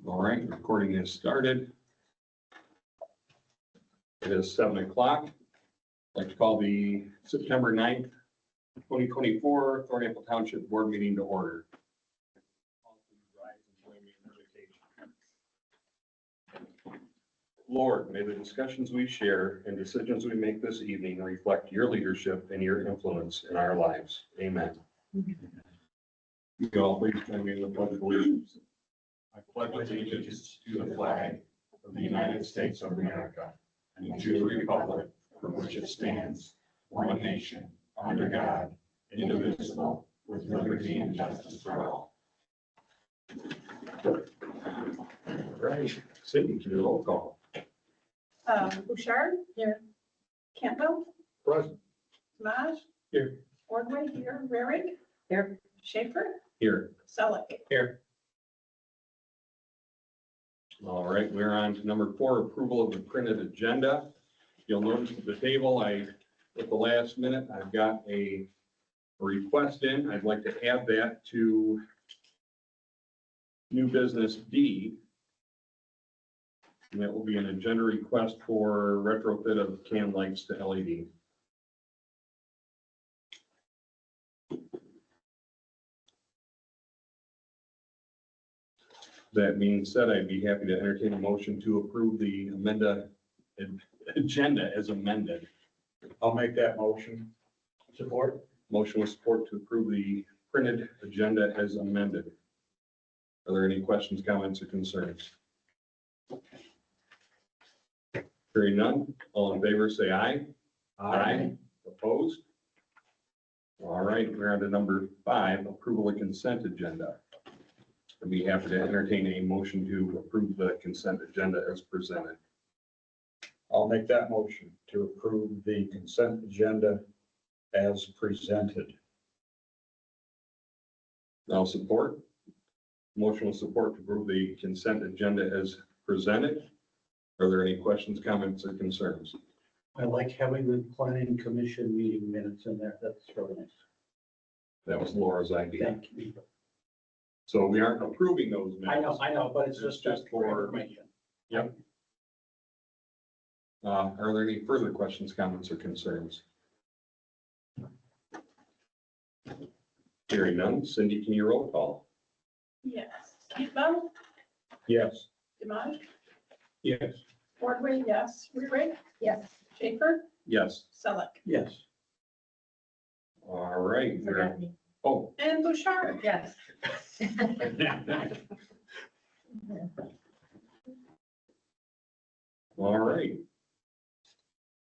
All right, recording is started. It is 7 o'clock. I'd like to call the September 9th, 2024 Thornapple Township Board meeting to order. Lord, may the discussions we share and decisions we make this evening reflect your leadership and your influence in our lives. Amen. You all please join me in the pledge of allegiance. I pledge allegiance to the flag of the United States of America and to the republic for which it stands, one nation, under God, indivisible, with liberty and justice for all. All right, Cindy, can you roll call? Bouchard. Here. Campbell. Present. Samaj. Here. Ordway here. Rarig. Here. Schaefer. Here. Selleck. Here. All right, we're on to number 4, approval of the printed agenda. You'll notice at the table, at the last minute, I've got a request in. I'd like to add that to new business D. And that will be an agenda request for retrofit of can lights to LED. That being said, I'd be happy to entertain a motion to approve the agenda as amended. I'll make that motion. Support. Motion with support to approve the printed agenda as amended. Are there any questions, comments, or concerns? Hearing none, all in favor say aye. Aye. Opposed? All right, we're on to number 5, approval of consent agenda. I'd be happy to entertain a motion to approve the consent agenda as presented. I'll make that motion to approve the consent agenda as presented. I'll support. Motion with support to approve the consent agenda as presented. Are there any questions, comments, or concerns? I like having the planning commission meeting minutes in there. That's really nice. That was Laura's idea. Thank you. So we aren't approving those minutes. I know, but it's just for information. Yep. Are there any further questions, comments, or concerns? Hearing none, Cindy, can you roll call? Yes. Campbell. Yes. Samaj. Yes. Ordway, yes. Rarig. Yes. Schaefer. Yes. Selleck. Yes. All right. Oh. And Bouchard. Yes. All right.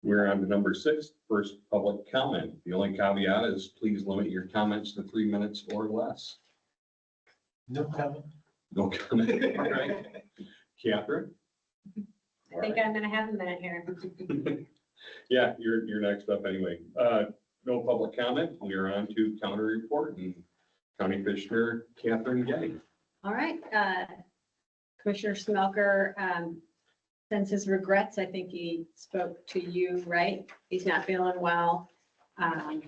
We're on to number 6, first public comment. The only caveat is please limit your comments to 3 minutes or less. No comment. No comment. All right. Catherine? I think I'm gonna have a minute here. Yeah, you're next up anyway. No public comment. We are on to county report and County Commissioner Catherine Getty. All right, Commissioner Smelker sends his regrets. I think he spoke to you, right? He's not feeling well. So.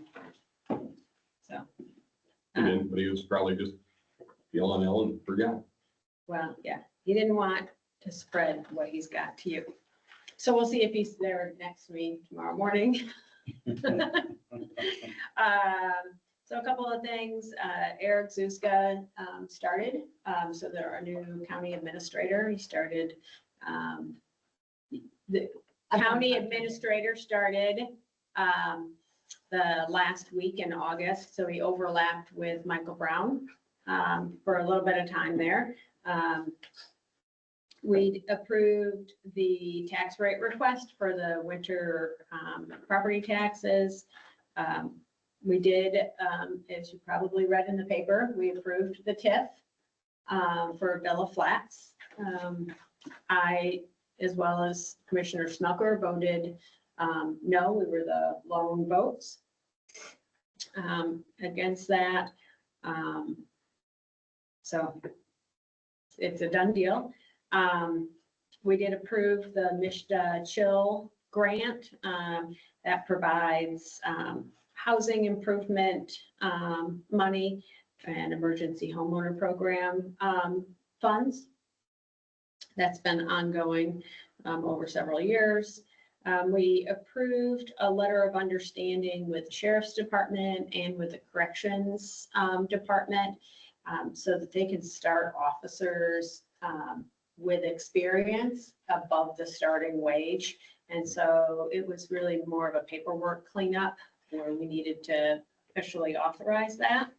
He didn't, but he was probably just feeling ill and forgot. Well, yeah, he didn't want to spread what he's got to you. So we'll see if he's there next to me tomorrow morning. So a couple of things, Eric Zuska started. So they're our new county administrator. He started, the county administrator started the last week in August. So he overlapped with Michael Brown for a little bit of time there. We approved the tax rate request for the winter property taxes. We did, as you probably read in the paper, we approved the TIF for Bella Flats. I, as well as Commissioner Smelker, voted no. We were the lone votes against that. So it's a done deal. We did approve the Mishta Chill grant that provides housing improvement money and emergency homeowner program funds. That's been ongoing over several years. We approved a letter of understanding with the Sheriff's Department and with the Corrections Department so that they can start officers with experience above the starting wage. And so it was really more of a paperwork cleanup where we needed to officially authorize that.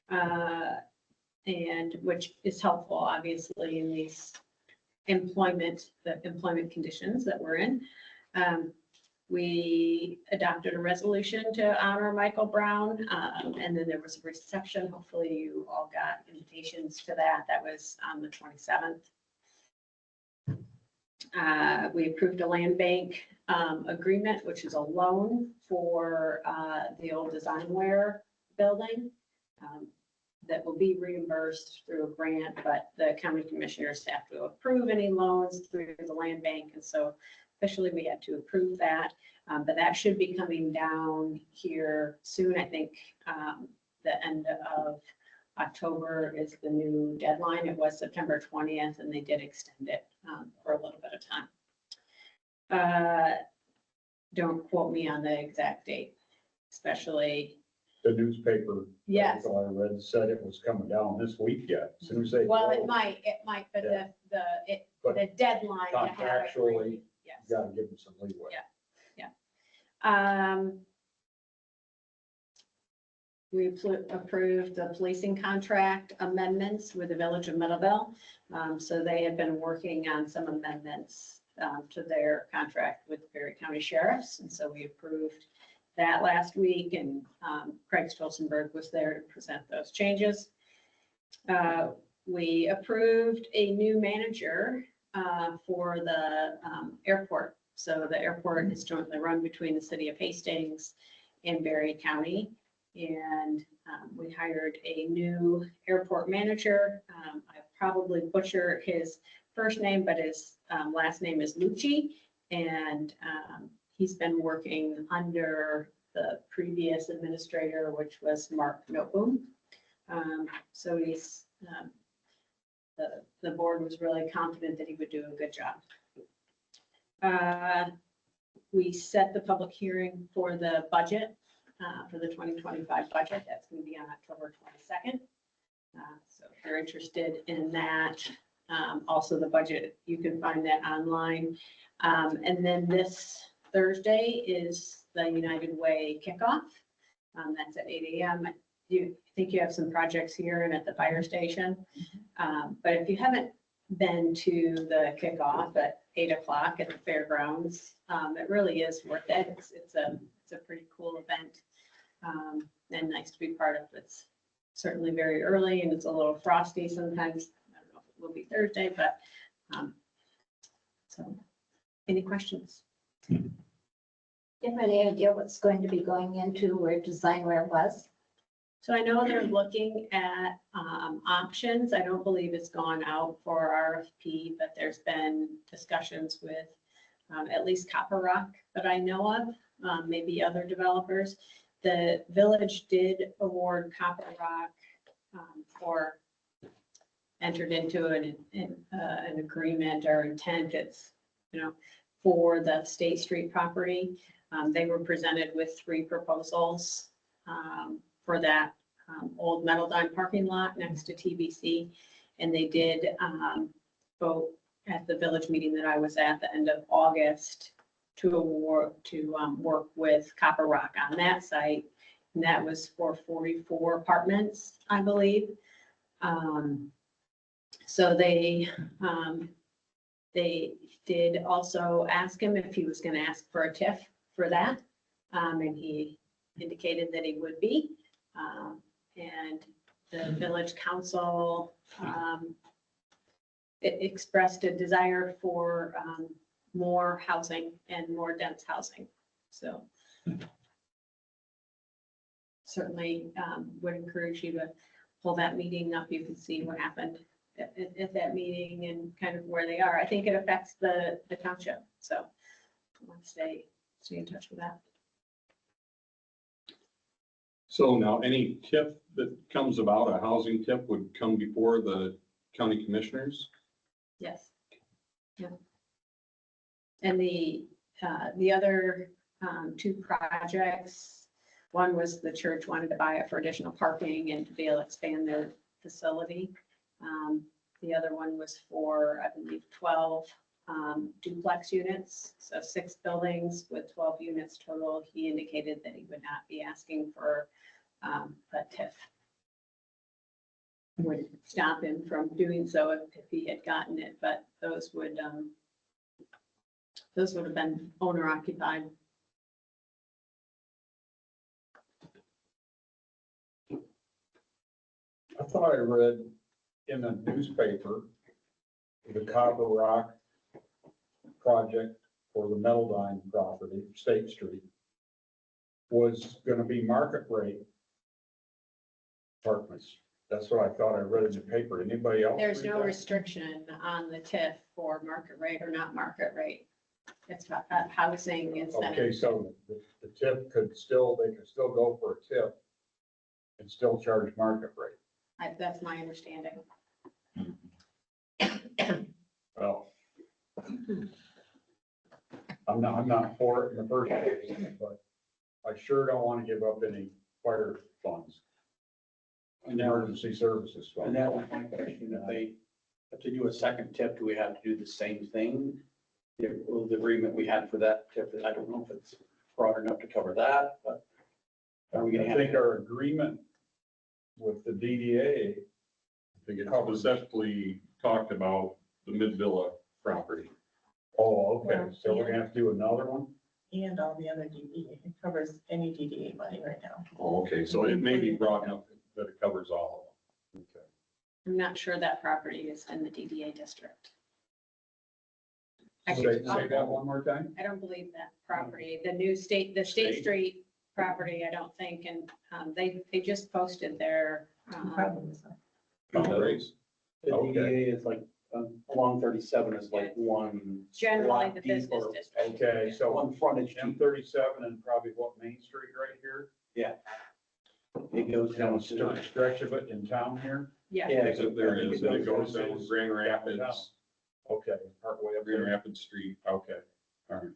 And which is helpful, obviously, in these the employment conditions that we're in. We adopted a resolution to honor Michael Brown, and then there was a reception. Hopefully you all got invitations to that. That was on the 27th. We approved a land bank agreement, which is a loan for the old Designware building that will be reimbursed through a grant, but the county commissioners have to approve any loans through the land bank. And so officially we had to approve that, but that should be coming down here soon. I think the end of October is the new deadline. It was September 20th, and they did extend it for a little bit of time. Don't quote me on the exact date, especially. The newspaper. Yes. article I read said it was coming down this week yet. As soon as they. Well, close, it might, but But the deadline to have it. contractually, Yes. You gotta give them some leeway. Yeah. We approved the policing contract amendments with the Village of Middleville. So they have been working on some amendments to their contract with Berry County Sheriffs. And so we approved that last week, and Craig Stolzenberg was there to present those changes. We approved a new manager for the airport. So the airport is jointly run between the city of Hastings and Berry County. And we hired a new airport manager. I probably butcher his first name, but his last name is Lucci. And he's been working under the previous administrator, which was Mark Noteboom. So he's, the board was really confident that he would do a good job. We set the public hearing for the budget, for the 2025 budget. That's going to be on October 22nd. So if you're interested in that, also the budget, you can find that online. And then this Thursday is the United Way kickoff. That's at 8 a.m. You think you have some projects here and at the fire station. But if you haven't been to the kickoff at 8 o'clock at the fairgrounds, it really is worth it. It's a pretty cool event and nice to be part of. It's certainly very early and it's a little frosty sometimes. I don't know if it will be Thursday, but so any questions? Do you have any idea what's going to be going into where Designware was? So I know they're looking at options. I don't believe it's gone out for RFP, but there's been discussions with at least Copper Rock that I know of, maybe other developers. The village did award Copper Rock for entered into an agreement or intent. It's, for the State Street property. They were presented with 3 proposals for that old Metal Dime parking lot next to TBC. And they did vote at the village meeting that I was at the end of August to work with Copper Rock on that site. And that was for 44 apartments, I believe. So they did also ask him if he was going to ask for a TIF for that. And he indicated that he would be. And the village council expressed a desire for more housing and more dense housing. So certainly would encourage you to pull that meeting up. You can see what happened at that meeting and kind of where they are. I think it affects the township. So I want to stay in touch with that. So now any TIF that comes about, a housing TIF would come before the county commissioners? Yes. And the other two projects, one was the church wanted to buy it for additional parking and to be able to expand their facility. The other one was for, I believe, 12 duplex units, so 6 buildings with 12 units total. He indicated that he would not be asking for a TIF. Would stop him from doing so if he had gotten it, but those would have been owner occupied. I thought I read in a newspaper, the Copper Rock project for the Meadowline property, State Street, was gonna be market rate apartments. That's what I thought I read in the paper. Anybody else? There's read no that? restriction on the TIF for market rate or not market rate. It's housing incentive. Okay, so the tip could still, they could still go for a tip and still charge market rate. That's my understanding. Well, I'm not for it in the first place, but I sure don't want to give up any fire funds. Emergency services And funds. that was my question, if they do a second tip, do we have to do the same thing? The agreement we had for that tip, I don't know if it's broad enough to cover that, but are we gonna I have? think our agreement with the DDA, I think it specifically talked about the Mid-Villa property. oh, okay, so we're gonna have to do another one? And all the other DDA, it covers any DDA money right now. Oh, okay, so it may be broad enough that it covers all of them. Okay. I'm not sure that property is in the DDA district. Say that one more time? I don't believe that property, the State State? Street property, I don't think, and they just posted their, Probably so. Fundraise. The Okay. DDA is like, along 37 is like one. generally lot the deep business or district. Okay, so One frontage, M37 and probably what, Main Street right here? it goes down Down to. stretch of it in town here? Yeah, Yeah, So there is, and it goes down Grand Rapids, Okay, partway up Grand there. Rapids Street. Okay, all right.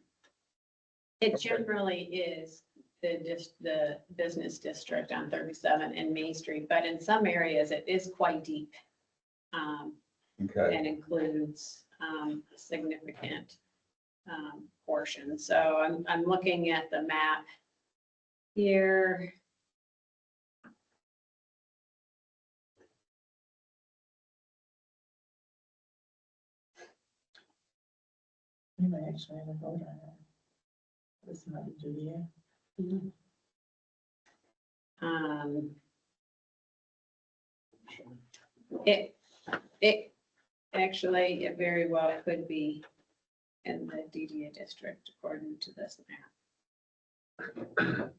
it Okay. generally is the business district on 37 and Main Street, but in some areas it is quite deep. Okay. And includes a significant portion. So I'm looking at the map here. You might actually have a vote on it. This might be DDA. It actually, it very well could be in the DDA district according to this map.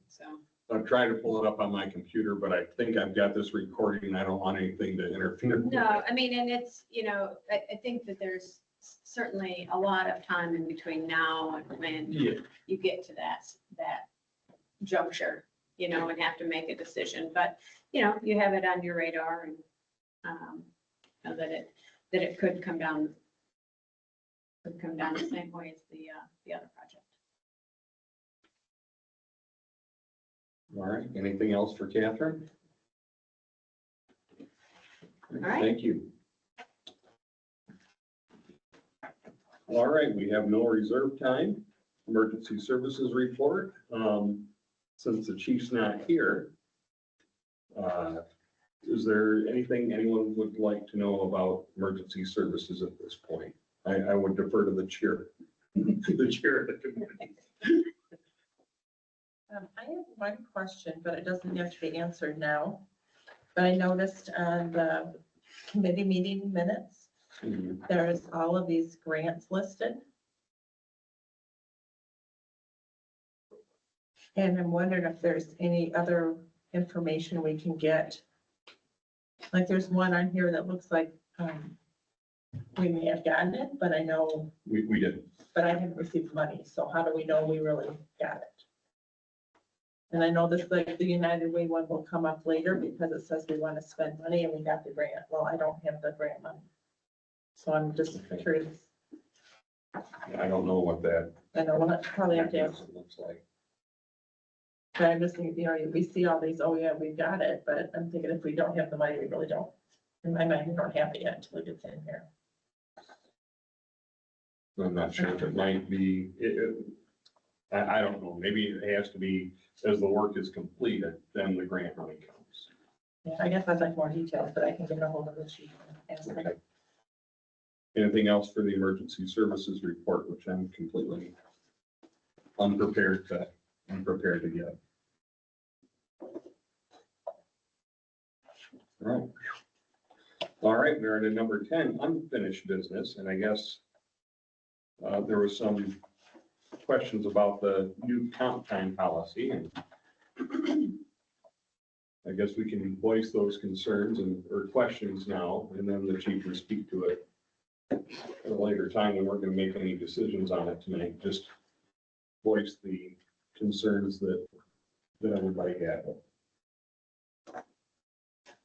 So, I'm trying to pull it up on my computer, but I think I've got this recording. I don't want anything to interfere. with no, it. I mean, and it's, I think that there's certainly a lot of time in between now and when Yeah. you get to that juncture, and have to make a decision, but, you have it on your radar and, know that it could come down the same way as the other project. All right, anything else for Catherine? All right. Thank you. All right, we have no reserve time. Emergency services report. Since the chief's not here, is there anything anyone would like to know about emergency services at this point? I would defer to the chair, the chair of the committee. I have one question, but it doesn't have to be answered now. But I noticed on the committee meeting minutes, there's all of these grants listed. And I'm wondering if there's any other information we can get. Like there's one on here that looks like, we may have gotten it, but I know, We did. but I haven't received money, so how do we know we really got it? And I know this, like, the United Way one will come up later because it says we want to spend money and we got the grant. Well, I don't have the grant money. So I'm just curious. I don't know what that I know, we'll probably have to ask. looks like. But I'm just thinking, we see all these, oh yeah, we've got it, but I'm thinking if we don't have the money, we really don't. In my mind, we don't have it yet until it gets in here. I'm not sure if it might be, I don't know, maybe it has to be, as the work is completed, then the grant money comes. Yeah, I guess I'd like more details, but I can get a hold of the chief and ask them. Okay. Anything else for the emergency services report, which I'm completely unprepared to get. All right, we're at number 10, unfinished business, and I guess there was some questions about the new comp time policy, and I guess we can voice those concerns or questions now, and then the chief will speak to it at a later time. We weren't gonna make any decisions on it tonight, just voice the concerns that everybody had.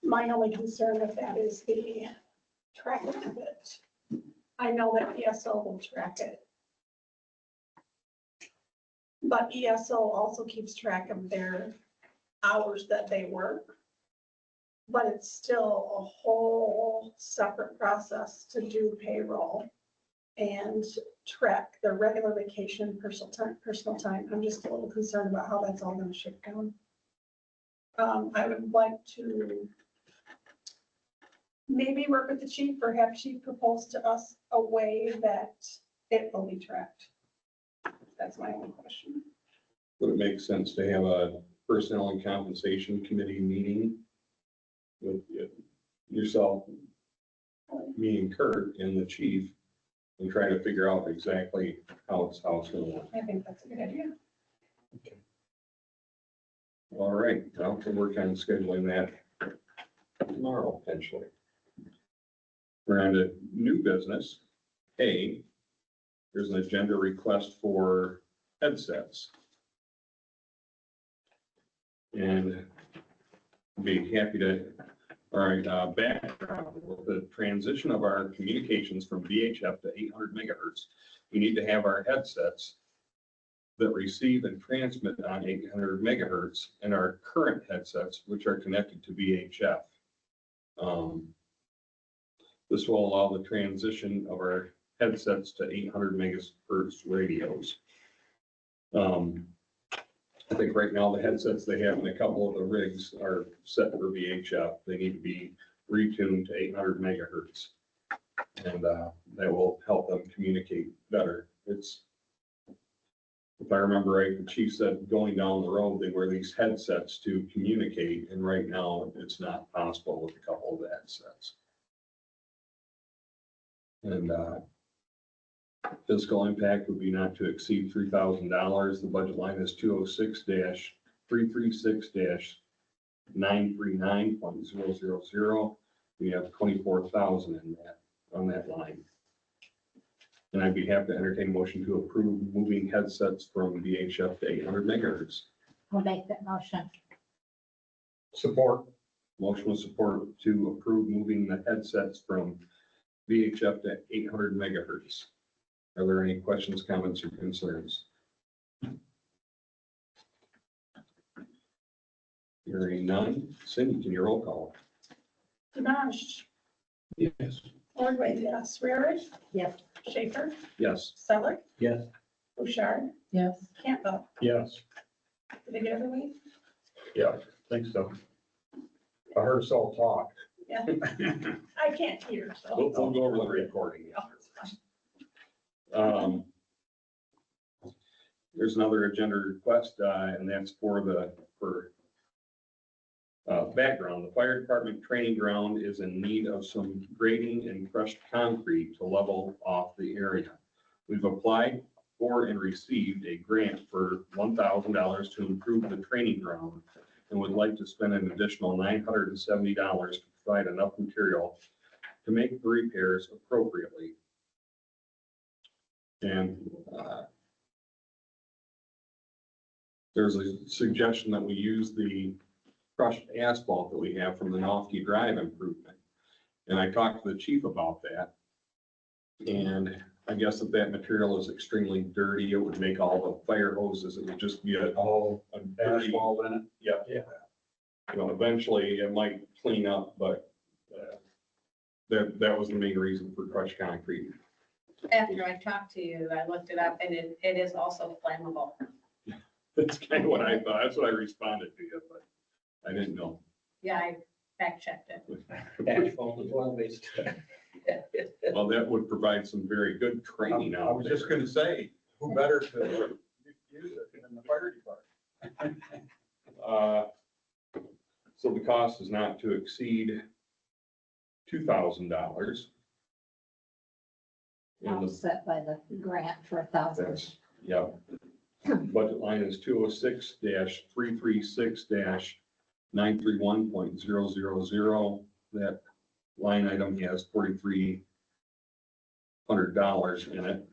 My only concern with that is the tracking of it. I know that ESO will track it. But ESO also keeps track of their hours that they work. But it's still a whole separate process to do payroll and track their regular vacation, personal time. I'm just a little concerned about how that's all gonna shake down. I would like to maybe work with the chief or have chief propose to us a way that it will be tracked. That's my only question. Would it make sense to have a personnel and compensation committee meeting with yourself, me and Kurt and the chief, and try to figure out exactly how it's gonna work? I think that's a good idea. All right, I'll have to work on scheduling that tomorrow, potentially. We're on to new business. A, there's an agenda request for headsets. And be happy to, all right, background with the transition of our communications from VHF to 800 megahertz. We need to have our headsets that receive and transmit on 800 megahertz and our current headsets, which are connected to VHF. This will allow the transition of our headsets to 800 megahertz radios. I think right now the headsets they have in a couple of the rigs are set for VHF. They need to be retuned to 800 megahertz. And that will help them communicate better. It's, if I remember right, the chief said going down the road, they wear these headsets to communicate, and right now it's not possible with a couple of the headsets. And fiscal impact would be not to exceed $3,000. The budget line is 206-336-939.000. We have 24,000 in that, on that line. And I'd be happy to entertain a motion to approve moving headsets from VHF to 800 megahertz. I'll make that motion. Support. Motion with support to approve moving the headsets from VHF to 800 megahertz. Are there any questions, comments, or concerns? Hearing none. Cindy, can you roll call? Dimash, Yes. Ordway, yes. Rarick, Yes. Schaefer, Yes. Seller, Yes. Bouchard, Yes. Campbell. Yes. Did I get everyone? Yeah, think so. I heard us all talk. Yeah, I can't hear, so. We'll go over the recording. There's another agenda request, and that's for background. The fire department training ground is in need of some grading and crushed concrete to level off the area. We've applied for and received a grant for $1,000 to improve the training ground and would like to spend an additional $970 to provide enough material to make the repairs appropriately. And there's a suggestion that we use the crushed asphalt that we have from the Nofke Drive improvement. And I talked to the chief about that. And I guess if that material is extremely dirty, it would make all the fire hoses, it would just get all a dirty. Asphalt in it. Yeah. Yeah. You know, eventually it might clean up, but that was the main reason for crushed concrete. After I talked to you, I looked it up and it is also flammable. That's kind of what I thought. That's what I responded to you, but I didn't know. Yeah, I fact checked it. Asphalt is oil-based. Well, that would provide some very good training I out was there. just gonna say, who better to use it than the fire department? So the cost is not to exceed $2,000. And the Offset by the grant for 1,000. That's, yeah. Budget line is 206-336-931.000. That line item has $4,300 in it.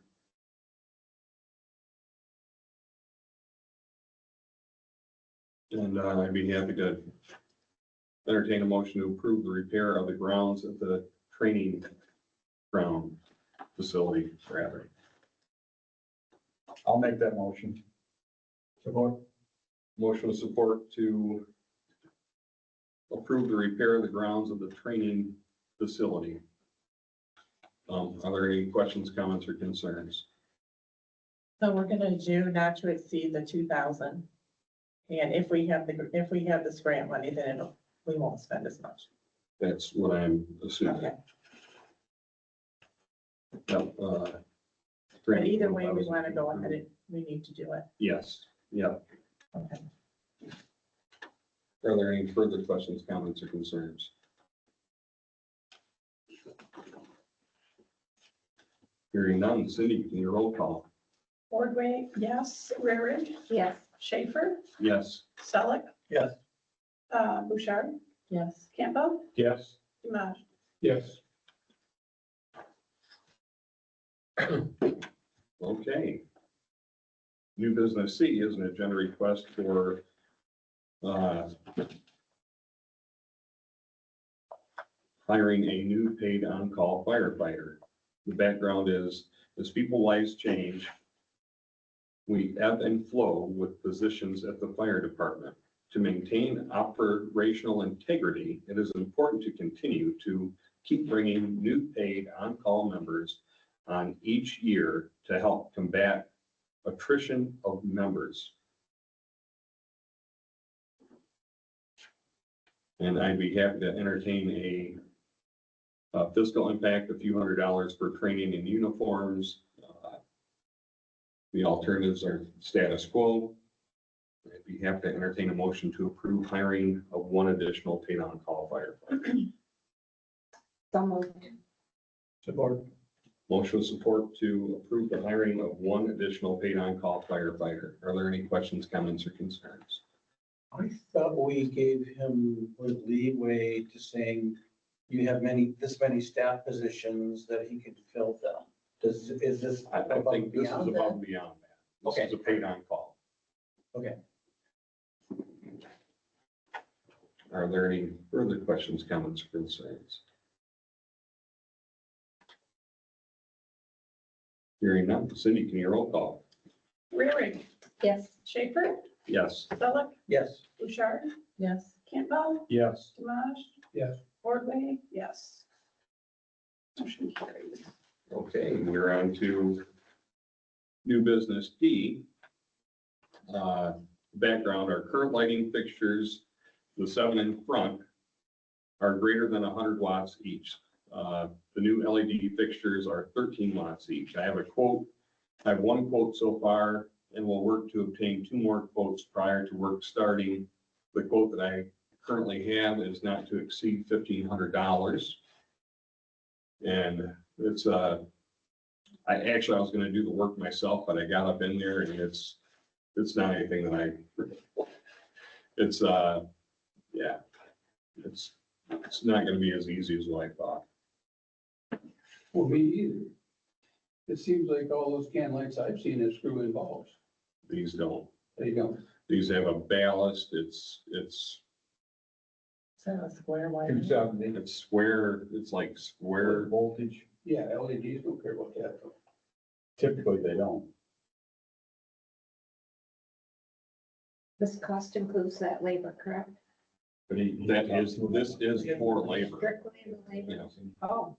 And I'd be happy to entertain a motion to approve the repair of the grounds at the training ground facility, rather. I'll make that motion. Support. Motion of support to approve the repair of the grounds of the training facility. Are there any questions, comments, or concerns? So we're gonna do not to exceed the 2,000. And if we have this grant money, then we won't spend as much. That's what I'm assuming. Okay. Yep, But either way, we wanna go ahead and we need to do it. Yes, yep. Okay. Are there any further questions, comments, or concerns? Hearing none, Cindy, can you roll call? Ordway, yes. Rarig, Yes, Schaefer, Yes. Selick, Yes. Bouchard, Yes. Campbell, Yes. Dimash. Yes. Okay. New business C is an agenda request for hiring a new paid on-call firefighter. The background is, as people's lives change, we ebb and flow with positions at the fire department. To maintain operational integrity, it is important to continue to keep bringing new paid on-call members on each year to help combat attrition of members. And I'd be happy to entertain a fiscal impact, a few $100s for training and uniforms. The alternatives are status quo. I'd be happy to entertain a motion to approve hiring of one additional paid on-call firefighter. so moved. Support. Motion of support to approve the hiring of one additional paid on-call firefighter. Are there any questions, comments, or concerns? I thought we gave him leeway to saying you have this many staff positions that he could fill them. Is this? I think this is beyond above that? and beyond that. This Okay. is a paid on-call. Okay. Are there any further questions, comments, or concerns? Hearing none, Cindy, can you roll call? Rarig, Yes, Schaefer, Yes. Selick, Yes. Bouchard, Yes. Campbell, Yes. Dimash. Yes. Ordway, yes. Motion carries. Okay, we're on to new business D. Background, our current lighting fixtures, the 7 in front, are greater than 100 watts each. The new LED fixtures are 13 watts each. I have one quote so far, and we'll work to obtain 2 more quotes prior to work starting. The quote that I currently have is not to exceed $1,500. And it's, I was gonna do the work myself, but I got up in there and it's not anything that it's not gonna be as easy as what I thought. For me either. It seems like all those can lights I've seen is screw-in bulbs. These don't. They don't. These have a ballast. It's Is that a square one? 270. square, it's like square. Voltage. Yeah, LEDs don't care about that. Typically, they don't. This cost includes that labor, correct? But this is for labor. Strictly the labor? Yes. Oh,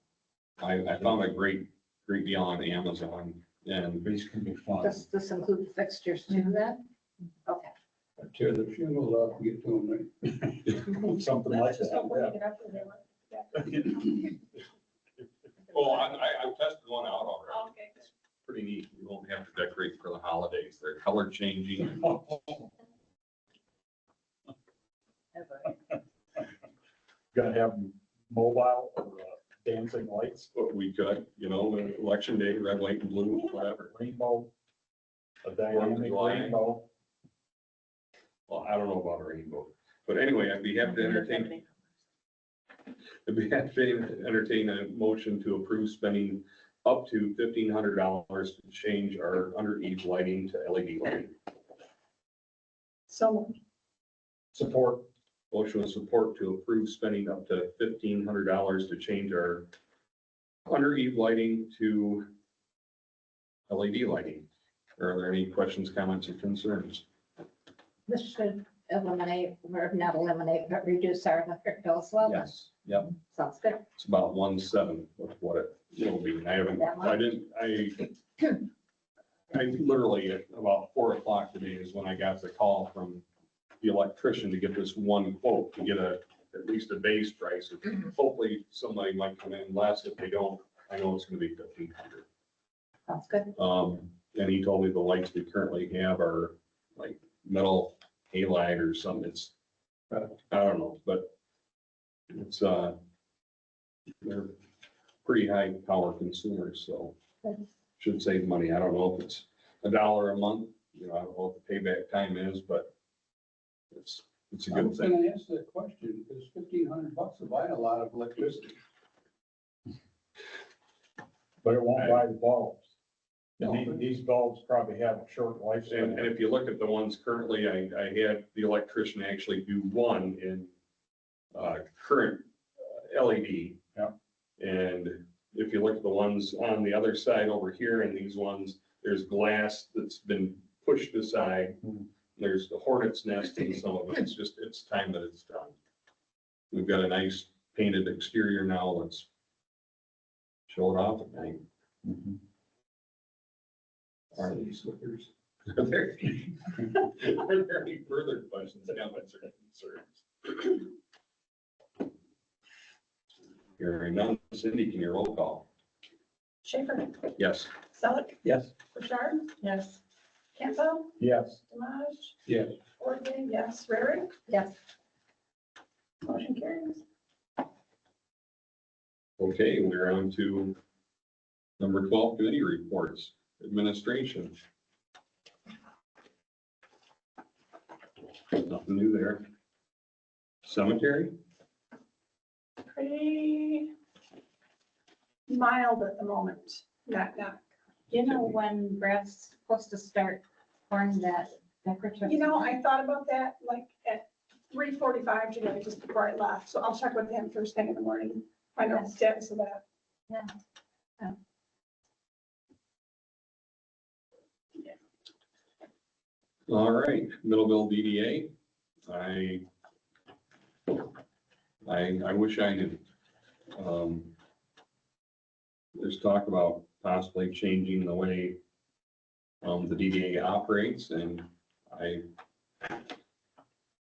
I found a great deal on Amazon and These can be fun. does this include fixtures too then? Okay. Tear the shingles off and get to them, right? Something like That's just that. opening Yeah. it up and they were- well, I tested one out already. Okay, good. Pretty neat. You won't have to decorate for the holidays. They're color changing. Gotta have mobile or dancing lights, But we could, election day, red, white and blue, whatever. rainbow, a of dynamic July. rainbow. Well, I don't know about a rainbow, but anyway, I'd be happy to entertain a motion to approve spending up to $1,500 to change our under eave lighting to LED lighting. So Support. Motion with support to approve spending up to $1,500 to change our under eve lighting to LED lighting. Are there any questions, comments, or concerns? This should eliminate, or not eliminate, but reduce our electric bills a little bit. Yes, yep. Sounds good. It's about 1/7 of what it'll be. I literally at about 4 o'clock today is when I got the call from the electrician to get this one quote, to get at least a base price. Hopefully somebody might come in less. If they don't, I know it's gonna be 1,500. Sounds good. And he told me the lights we currently have are like metal halide or something. It's, I don't know, but it's, they're pretty high power consumers, so should save money. I don't know if it's $1 a month, I don't know what the payback time is, but it's a I good was thing. gonna answer that question, because $1,500 to buy a lot of electricity. But it won't buy the bulbs. No. These bulbs probably have a short And lifespan. if you look at the ones currently, I had the electrician actually do one in current LED. Yeah. And if you look at the ones on the other side over here and these ones, there's glass that's been pushed aside. There's the hornet's nest in some of it. It's time that it's done. We've got a nice painted exterior now. Let's show it off at night. Are there slippers? Are there any further questions, comments, or concerns? Hearing none. Cindy, can you roll call? Schaefer, Yes. Selick, Yes. Bouchard, Yes. Campbell, Yes. Deloche, Yes. Ordway, yes, Rarick, Yes. motion carries. Okay, we're on to number 12, committee reports, administration. Nothing new there. Cemetery? Pretty mild at the moment, knock, knock. You know when Brad's supposed to start pouring that decorative? I thought about that like at 3:45 today, just before I left, so I'll check with him first thing in the morning, find out the status of that. All right, Middleville DDA. I wish I knew. There's talk about possibly changing the way the DDA operates, and I kind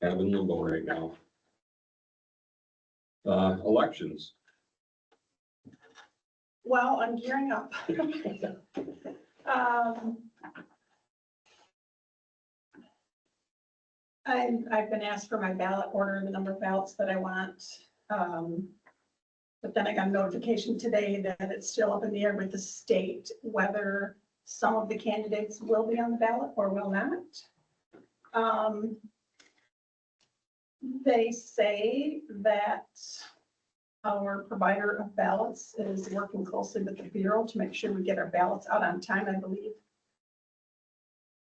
of in limbo right now. Elections. Well, I'm gearing up. I've been asked for my ballot order and the number of ballots that I want. But then I got a notification today that it's still up in the air with the state, whether some of the candidates will be on the ballot or will not. They say that our provider of ballots is working closely with the Bureau to make sure we get our ballots out on time, I believe.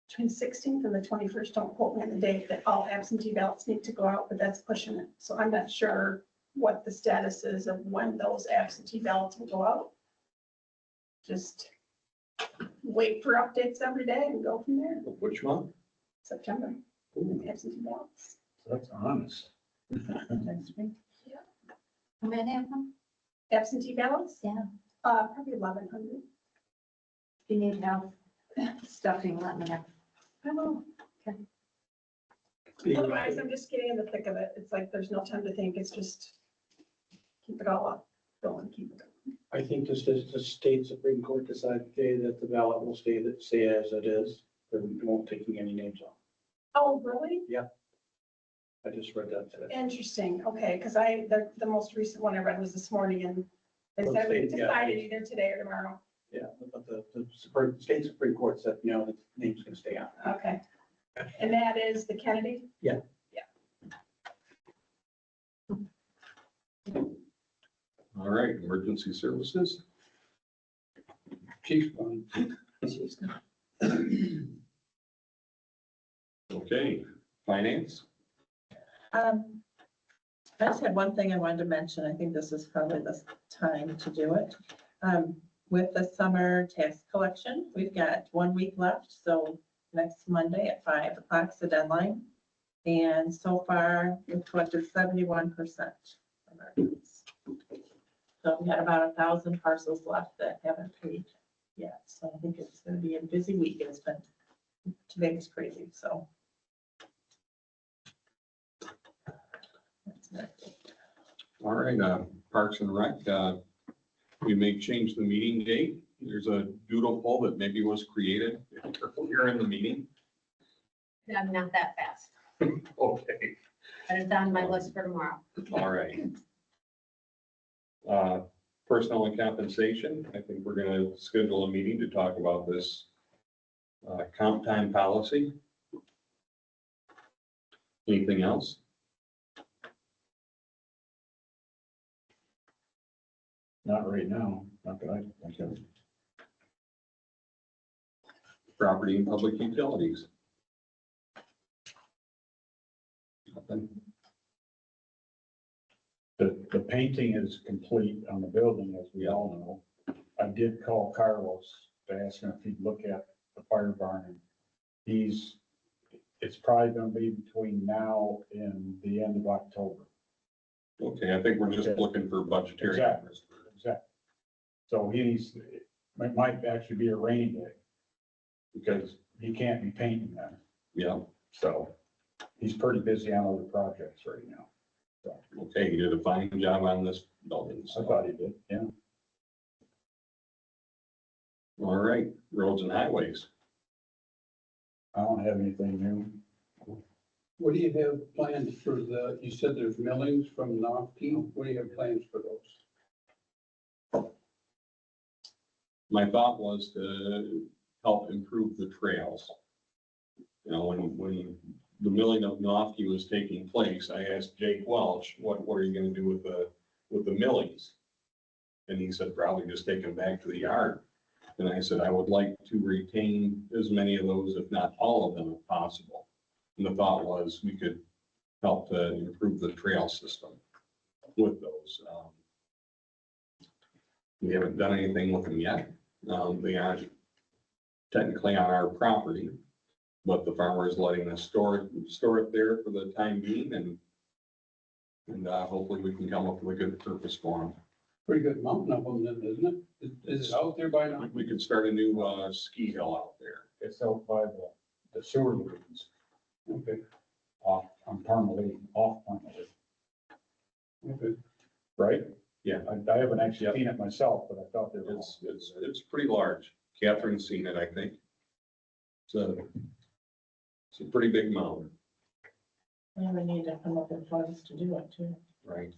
Between the 16th and the 21st, don't quote me on the date, that all absentee ballots need to go out, but that's pushing it. So I'm not sure what the status is of when those absentee ballots will go out. Just wait for updates every day and go from there. Which month? September, Ooh, absentee ballots. That's honest. Next week. How many of them? Absentee ballots? Yeah. Probably 1,100. If you need help stuffing, let me know. I will. Otherwise, I'm just getting in the thick of it. It's like, there's no time to think. It's just keep it all up, going, keep it going. I think this is the state Supreme Court decided today that the ballot will stay as it is. They won't taking any names off. Oh, really? I just read that today. Interesting. Okay, because the most recent one I read was this morning and they Well, said we state, yeah. decided either today or tomorrow. Yeah, but state Supreme Court said, no, the name's gonna stay on. Okay. And that is the Kennedy? Yeah. all right, emergency services. Chief's fine. Okay, finance. I just had one thing I wanted to mention. I think this is probably the time to do it. With the summer tax collection, we've got 1 week left, so next Monday at 5 o'clock is the deadline. And so far, we've collected 71% of our funds. So we had about 1,000 parcels left that haven't paid yet. So I think it's gonna be a busy week. It's been, today was crazy, so. That's it. All right, Parks and Rec, we may change the meeting date. There's a doodle poll that maybe was created earlier in the meeting. I'm not that fast, Okay, but it's on my list for tomorrow. all right. Personnel and compensation, I think we're gonna schedule a meeting to talk about this comp time policy. Anything else? Not right now, not that I think of. Property and public utilities. Nothing. The painting is complete on the building, as we all know. I did call Carlos to ask him if he'd look at the fire barn. It's probably gonna be between now and the end of October. Okay, I think we're just Okay. looking for budgetary. Exactly. Exactly. So it might actually be a rainy day because he can't be painting then. Yeah, So he's pretty busy on other projects right now. okay, you did a fine job on this building, I so. thought he did, yeah. All right, roads and highways. I don't have anything new. What do you have planned for you said there's millings from Noski. What do you have plans for those? My thought was to help improve the trails. You know, when the milling of Nofke was taking place, I asked Jake Welch, what are you gonna do with the millings? And he said, probably just take them back to the yard. And I said, I would like to retain as many of those, if not all of them, if possible. And the thought was we could help to improve the trail system with those. We haven't done anything with them yet. They aren't technically on our property, but the farmer is letting us store it there for the time being, and hopefully we can come up with a good purpose for them. Pretty good mountain of them then, isn't it? Is it out there by now? We could start a new ski hill out there. It's out by the sewer lanes Okay, off Parmalee. okay. Right? Yeah. I haven't actually seen it myself, but I thought they were. It's pretty large. Catherine's seen it, I think. It's a pretty big mound, Yeah, we need to come up with funds to do it too. right?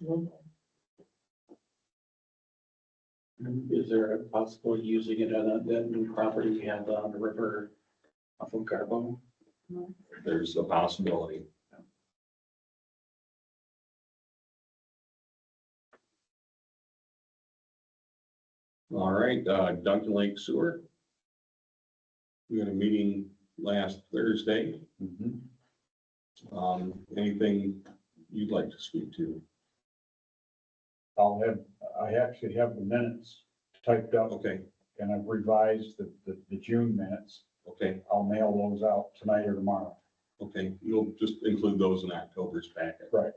Is there a possibility using it on that new property we have on the river off of Garbo? There's a possibility. All right, Duncan Lake Sewer. We had a meeting last Thursday. Mhm. Anything you'd like to speak to? I actually have the minutes typed up Okay, and I've revised the June minutes. Okay, I'll mail those out tonight or tomorrow. okay, you'll just include those in October's packet. Right,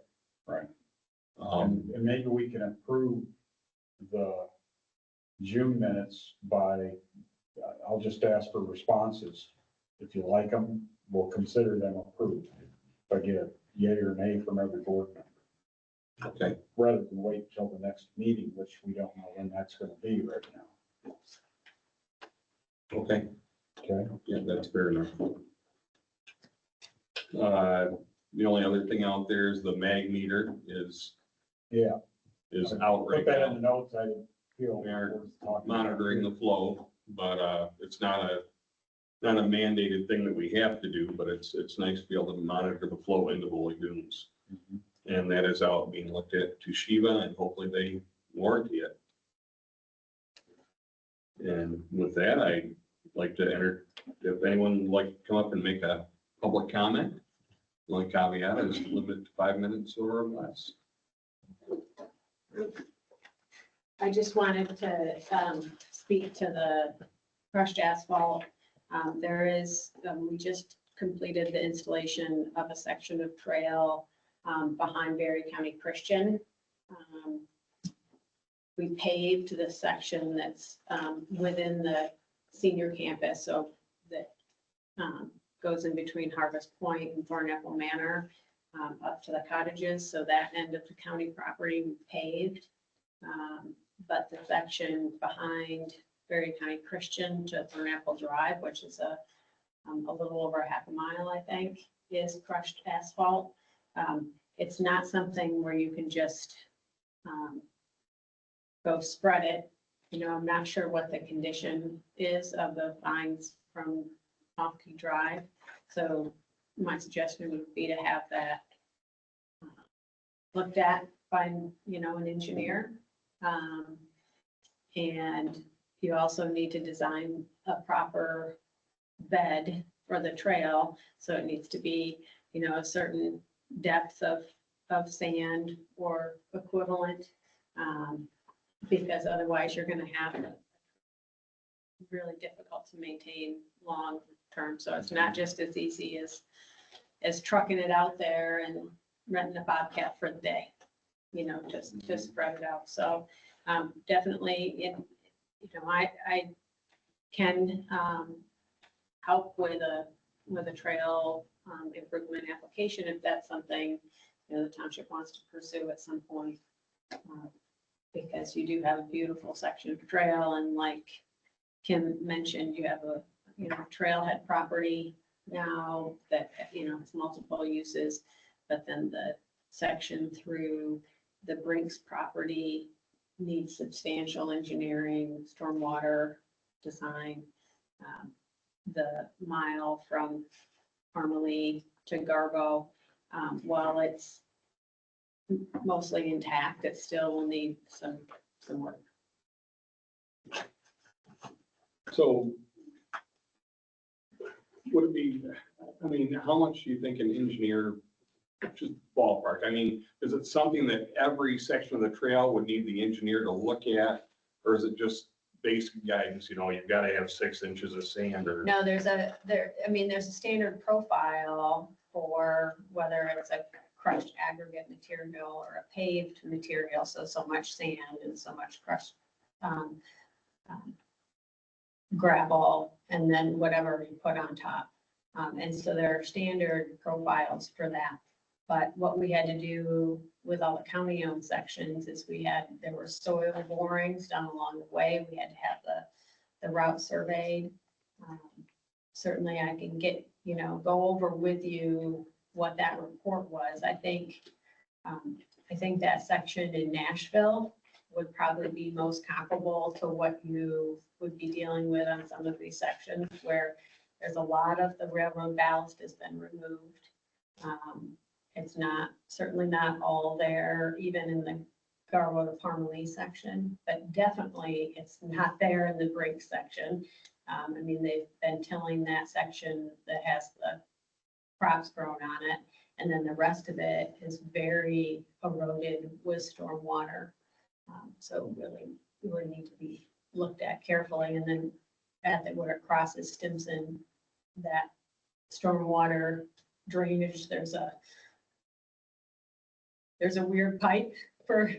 right. And maybe we can approve the June minutes by, I'll just ask for responses. If you like them, we'll consider them approved. If I get a yay or nay from every board member, Okay, rather than wait until the next meeting, which we don't know when that's gonna be right now. okay, Okay? yeah, that's fair enough. The only other thing out there is the mag meter is Yeah. out right Put that in now. the notes. I didn't feel. We are worth talking about. Monitoring the flow, but it's not a mandated thing that we have to do, but it's nice to be able to monitor the flow into the lagoons. Mhm. And that is out being looked at to Shiva, and hopefully they warranty it. And with that, I'd like to if anyone would like to come up and make a public comment, the only caveat is limit to 5 minutes or less. I just wanted to speak to the crushed asphalt. We just completed the installation of a section of trail behind Berry County Christian. We paved the section that's within the senior campus, so that goes in between Harvest Point and Thornapple Manor up to the cottages. So that end of the county property we paved. But the section behind Berry County Christian to Thornapple Drive, which is a little over a half a mile, I think, is crushed asphalt. It's not something where you can just go spread it. You know, I'm not sure what the condition is of the fines from Off-Key Drive. So my suggestion would be to have that looked at by, an engineer. And you also need to design a proper bed for the trail. So it needs to be, a certain depth of sand or equivalent. Because otherwise you're gonna have really difficult to maintain long term. So it's not just as easy as trucking it out there and renting a Bobcat for the day, to spread it out. So definitely, I can help with a trail improvement application if that's something, the township wants to pursue at some point. Because you do have a beautiful section of trail, and like Kim mentioned, you have a, trailhead property now that, has multiple uses, but then the section through the Brinks property needs substantial engineering, stormwater design. The mile from Harmony to Garbo, while it's mostly intact, it still will need some work. So would it be, how much do you think an engineer, just ballpark, is it something that every section of the trail would need the engineer to look at? Or is it just basic guidance, you've got to have 6 inches of sand or? No, there's a standard profile for whether it's a crushed aggregate material or a paved material. So much sand and so much crushed gravel, and then whatever you put on top. And so there are standard profiles for that. But what we had to do with all the county-owned sections is there were soil borings done along the way. We had to have the route surveyed. Certainly I can go over with you what that report was. I think that section in Nashville would probably be most comparable to what you would be dealing with on some of these sections where there's a lot of the railroad ballast has been removed. It's certainly not all there, even in the Garwood to Parmalee section, but definitely it's not there in the Briggs section. They've been tilling that section that has the crops grown on it. And then the rest of it is very eroded with storm water. So really, we would need to be looked at carefully, and then where it crosses Stimson, that stormwater drainage, there's a weird pipe for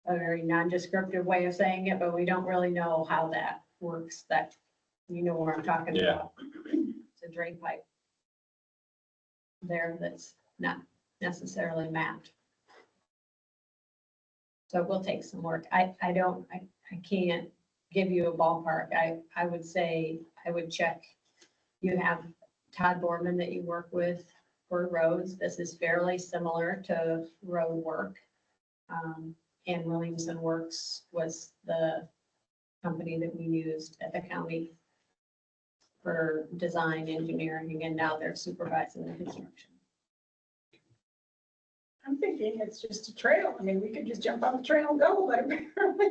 a very non-descriptive way of saying it, but we don't really know how that works, that, you know what I'm talking Yeah. about. It's a drain pipe there that's not necessarily mapped. So it will take some work. I can't give you a ballpark. I would say, I would check. You have Todd Borman that you work with for roads. This is fairly similar to road work. And Williamson Works was the company that we used at the county for design, engineering, and now they're supervising the construction. I'm thinking it's just a trail. I mean, we could just jump on the trail and go, but apparently.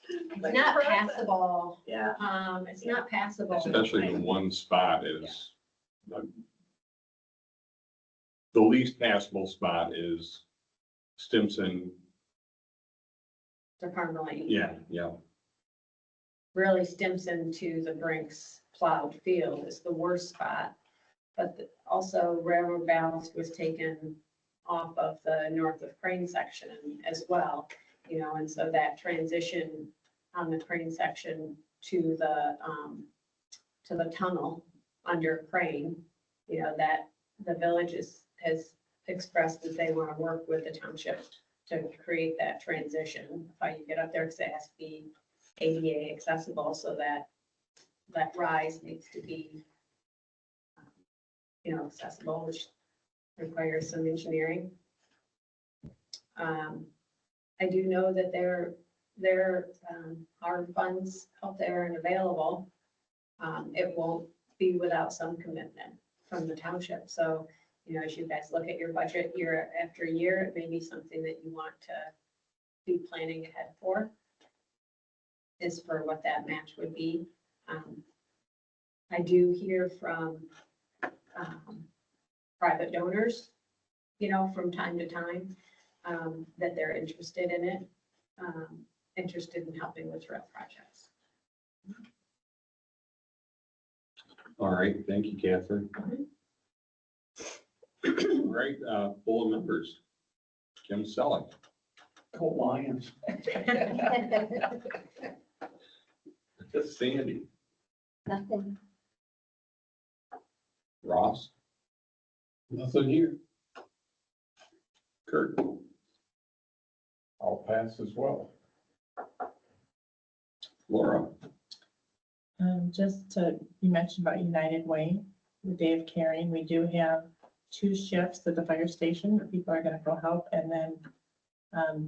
It's not passable. Yeah. It's not passable. Especially the one spot is, the least passable spot is Stimson. To Carmeline. Yeah. Really Stimson to the Brinks plowed field is the worst spot. But also Railroad Ballast was taken off of the north of Crane section as well, you know, and so that transition on the Crane section to the tunnel under Crane, you know, that the village has expressed that they want to work with the township to create that transition, how you get up there, because it has to be ADA accessible, so that rise needs to be, you know, accessible, which requires some engineering. I do know that there are funds out there and available. It won't be without some commitment from the township. So, you know, as you guys look at your budget year after year, it may be something that you want to be planning ahead for, is for what that match would be. I do hear from private donors, you know, from time to time, that they're interested in it, interested in helping with trail projects. All right, thank you, Catherine. All right, full of members. Kim Selleck, Go Lions. Sandy, Nothing. Ross, Nothing here. Kurt. I'll pass as well. Laura. Just to, you mentioned about United Way, the day of caring, we do have 2 shifts at the fire station where people are gonna go help, and then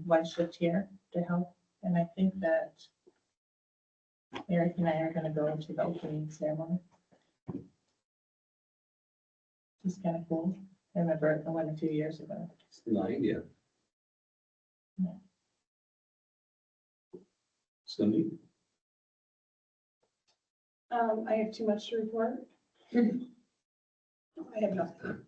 1 shift here to help. And I think that Eric and I are gonna go to the opening ceremony. It's kind of cool. I remember I went a few years ago. It's an idea. Yeah. Cindy, I have too much to report. I have nothing.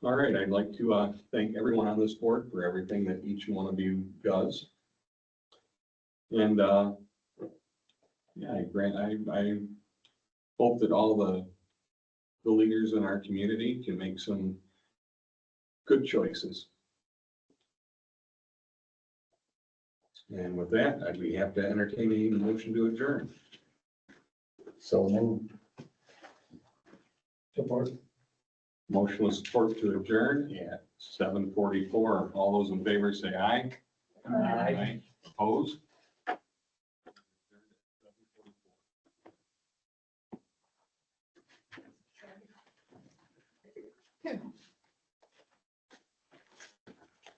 all right, I'd like to thank everyone on this board for everything that each one of you does. And yeah, I hope that all the leaders in our community can make some good choices. And with that, I'd be happy to entertain a motion to adjourn. So moved. Support. Motion with support to adjourn at 7:44. All those in favor say aye. Aye. Opposed?